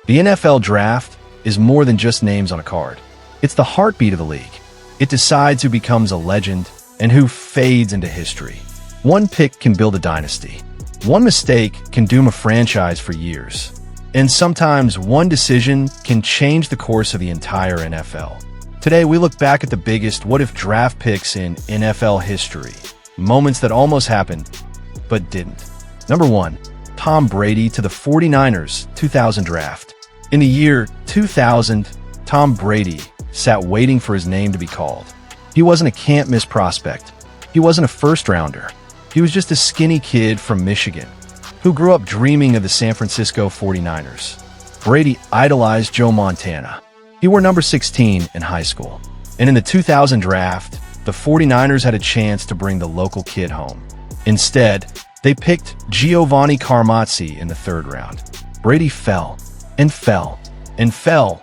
The NFL Draft is more than just names on a card. It's the heartbeat of the league. It decides who becomes a legend and who fades into history. One pick can build a dynasty. One mistake can doom a franchise for years. And sometimes one decision can change the course of the entire NFL. Today, we look back at the biggest what-if draft picks in NFL history. Moments that almost happened, but didn't. Number 1. Tom Brady to the 49ers 2000 draft. In the year 2000, Tom Brady sat waiting for his name to be called. He wasn't a can't-miss prospect. He wasn't a first-rounder. He was just a skinny kid from Michigan who grew up dreaming of the San Francisco 49ers. Brady idolized Joe Montana. He wore number 16 in high school. And in the 2000 draft, the 49ers had a chance to bring the local kid home. Instead, they picked Giovanni Carmazzi in the 3rd round. Brady fell and fell and fell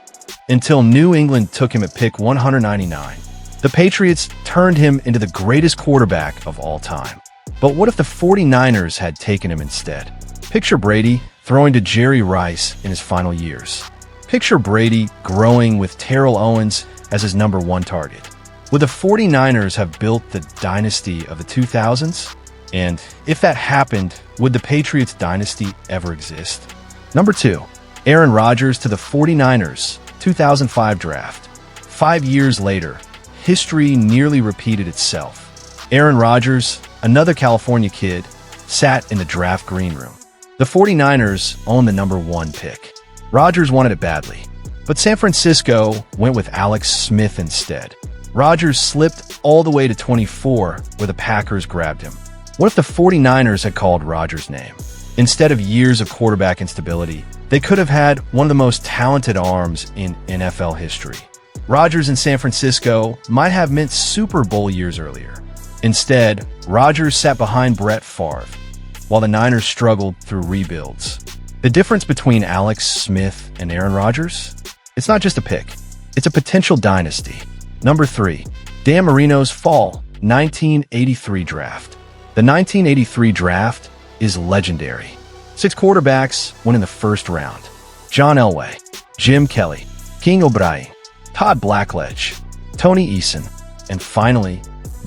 until New England took him at pick 199. The Patriots turned him into the greatest quarterback of all time. But what if the 49ers had taken him instead? Picture Brady throwing to Jerry Rice in his final years. Picture Brady growing with Terrell Owens as his number 1 target. Would the 49ers have built the dynasty of the 2000s? And if that happened, would the Patriots dynasty ever exist? Number 2. Aaron Rodgers to the 49ers 2005 draft. 5 years later, history nearly repeated itself. Aaron Rodgers, another California kid, sat in the draft green room. The 49ers owned the number 1 pick. Rodgers wanted it badly, but San Francisco went with Alex Smith instead. Rodgers slipped all the way to 24, where the Packers grabbed him. What if the 49ers had called Rodgers' name? Instead of years of quarterback instability, they could have had one of the most talented arms in NFL history. Rodgers in San Francisco might have meant Super Bowl years earlier. Instead, Rodgers sat behind Brett Favre, while the Niners struggled through rebuilds. The difference between Alex Smith and Aaron Rodgers? It's not just a pick. It's a potential dynasty. Number 3. Dan Marino's fall 1983 draft. The 1983 draft is legendary. 6 quarterbacks went in the 1st round. John Elway, Jim Kelly, King O'Brien, Todd Blackledge, Tony Eason, and finally,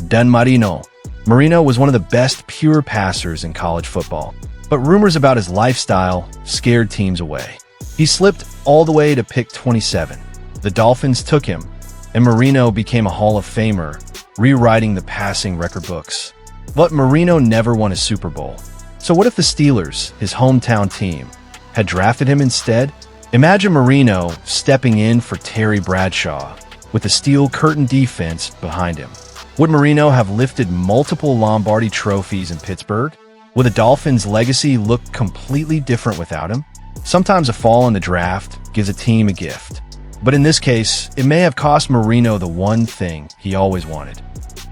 Dan Marino. Marino was one of the best pure passers in college football, but rumors about his lifestyle scared teams away. He slipped all the way to pick 27. The Dolphins took him, and Marino became a Hall of Famer, rewriting the passing record books. But Marino never won a Super Bowl. So what if the Steelers, his hometown team, had drafted him instead? Imagine Marino stepping in for Terry Bradshaw with a steel curtain defense behind him. Would Marino have lifted multiple Lombardi trophies in Pittsburgh? Would the Dolphins' legacy look completely different without him? Sometimes a fall in the draft gives a team a gift. But in this case, it may have cost Marino the one thing he always wanted.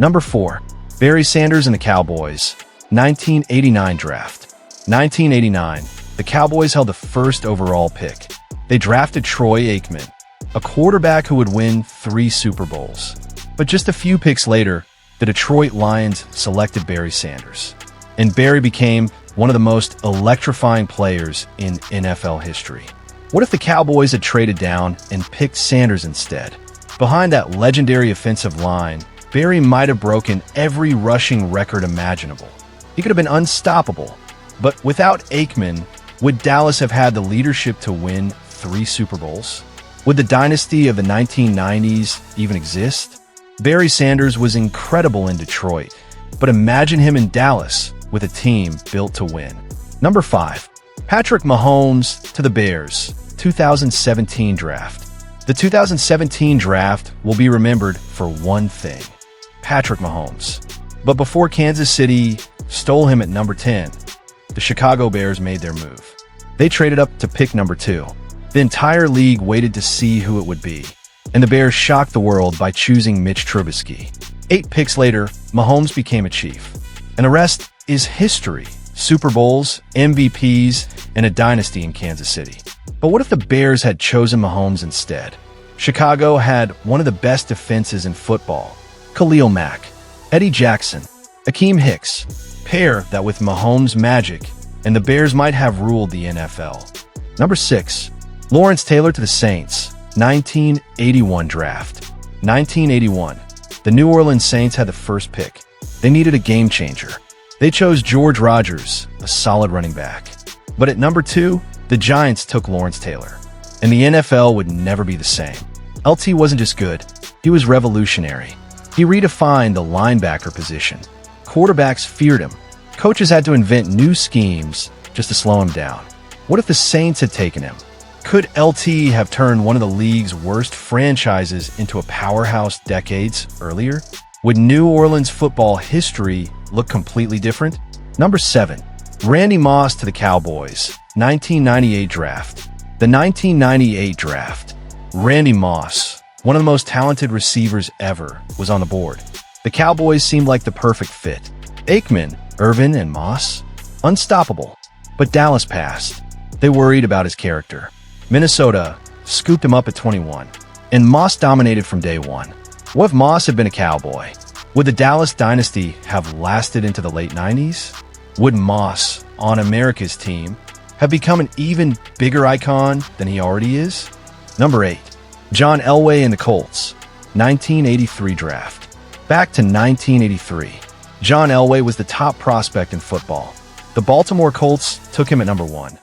Number 4. Barry Sanders and the Cowboys 1989 draft. 1989, the Cowboys held the 1st overall pick. They drafted Troy Aikman, a quarterback who would win 3 Super Bowls. But just a few picks later, the Detroit Lions selected Barry Sanders. And Barry became one of the most electrifying players in NFL history. What if the Cowboys had traded down and picked Sanders instead? Behind that legendary offensive line, Barry might have broken every rushing record imaginable. He could have been unstoppable. But without Aikman, would Dallas have had the leadership to win 3 Super Bowls? Would the dynasty of the 1990s even exist? Barry Sanders was incredible in Detroit, but imagine him in Dallas with a team built to win. Number 5. Patrick Mahomes to the Bears 2017 draft. The 2017 draft will be remembered for one thing: Patrick Mahomes. But before Kansas City stole him at number 10, the Chicago Bears made their move. They traded up to pick number 2. The entire league waited to see who it would be, and the Bears shocked the world by choosing Mitch Trubisky. 8 picks later, Mahomes became a Chief, and the rest is history. Super Bowls, MVPs, and a dynasty in Kansas City. But what if the Bears had chosen Mahomes instead? Chicago had one of the best defenses in football: Khalil Mack, Eddie Jackson, Akeem Hicks. Pair that with Mahomes' magic, and the Bears might have ruled the NFL. Number 6. Lawrence Taylor to the Saints, 1981 draft. 1981. The New Orleans Saints had the first pick. They needed a game changer. They chose George Rogers, a solid running back. But at number 2, the Giants took Lawrence Taylor. And the NFL would never be the same. LT wasn't just good, he was revolutionary. He redefined the linebacker position. Quarterbacks feared him. Coaches had to invent new schemes just to slow him down. What if the Saints had taken him? Could LT have turned one of the league's worst franchises into a powerhouse decades earlier? Would New Orleans football history look completely different? Number 7. Randy Moss to the Cowboys, 1998 draft. The 1998 draft. Randy Moss, one of the most talented receivers ever, was on the board. The Cowboys seemed like the perfect fit. Aikman, Irvin, and Moss? Unstoppable. But Dallas passed. They worried about his character. Minnesota scooped him up at 21, and Moss dominated from day one. What if Moss had been a Cowboy? Would the Dallas dynasty have lasted into the late 90s? Would Moss, on America's team, have become an even bigger icon than he already is? Number 8. John Elway and the Colts, 1983 draft. Back to 1983. John Elway was the top prospect in football. The Baltimore Colts took him at number 1,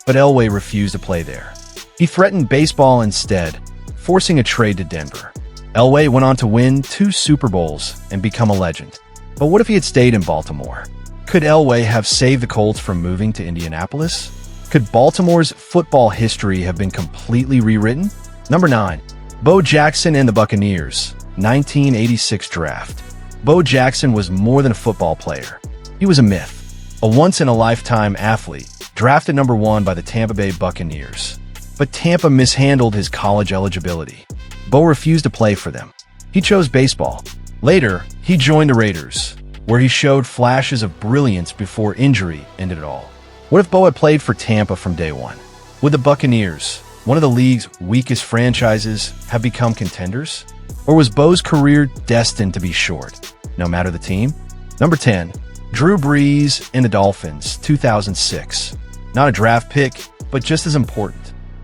but Elway refused to play there. He threatened baseball instead, forcing a trade to Denver. Elway went on to win 2 Super Bowls and become a legend. But what if he had stayed in Baltimore? Could Elway have saved the Colts from moving to Indianapolis? Could Baltimore's football history have been completely rewritten? Number 9. Bo Jackson and the Buccaneers, 1986 draft. Bo Jackson was more than a football player. He was a myth, a once-in-a-lifetime athlete, drafted number 1 by the Tampa Bay Buccaneers. But Tampa mishandled his college eligibility. Bo refused to play for them. He chose baseball. Later, he joined the Raiders, where he showed flashes of brilliance before injury ended it all. What if Bo had played for Tampa from day one? Would the Buccaneers, one of the league's weakest franchises, have become contenders? Or was Bo's career destined to be short, no matter the team? Number 10. Drew Brees and the Dolphins, 2006. Not a draft pick, but just as important.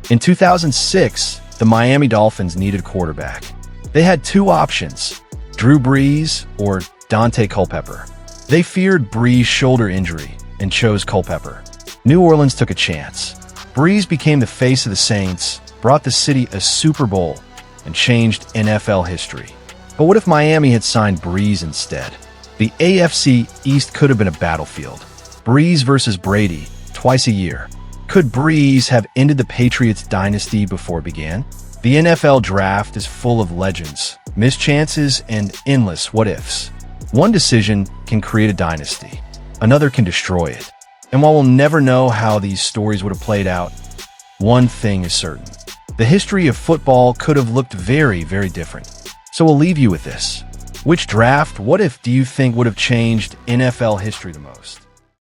In 2006, the Miami Dolphins needed a quarterback. They had 2 options, Drew Brees or Dante Culpepper. They feared Brees' shoulder injury and chose Culpepper. New Orleans took a chance. Brees became the face of the Saints, brought the city a Super Bowl, and changed NFL history. But what if Miami had signed Brees instead? The AFC East could have been a battlefield. Brees versus Brady, twice a year. Could Brees have ended the Patriots dynasty before it began? The NFL draft is full of legends, missed chances, and endless what-ifs. One decision can create a dynasty. Another can destroy it. And while we'll never know how these stories would have played out, one thing is certain. The history of football could have looked very, very different. So we'll leave you with this. Which draft, what if do you think would have changed NFL history the most?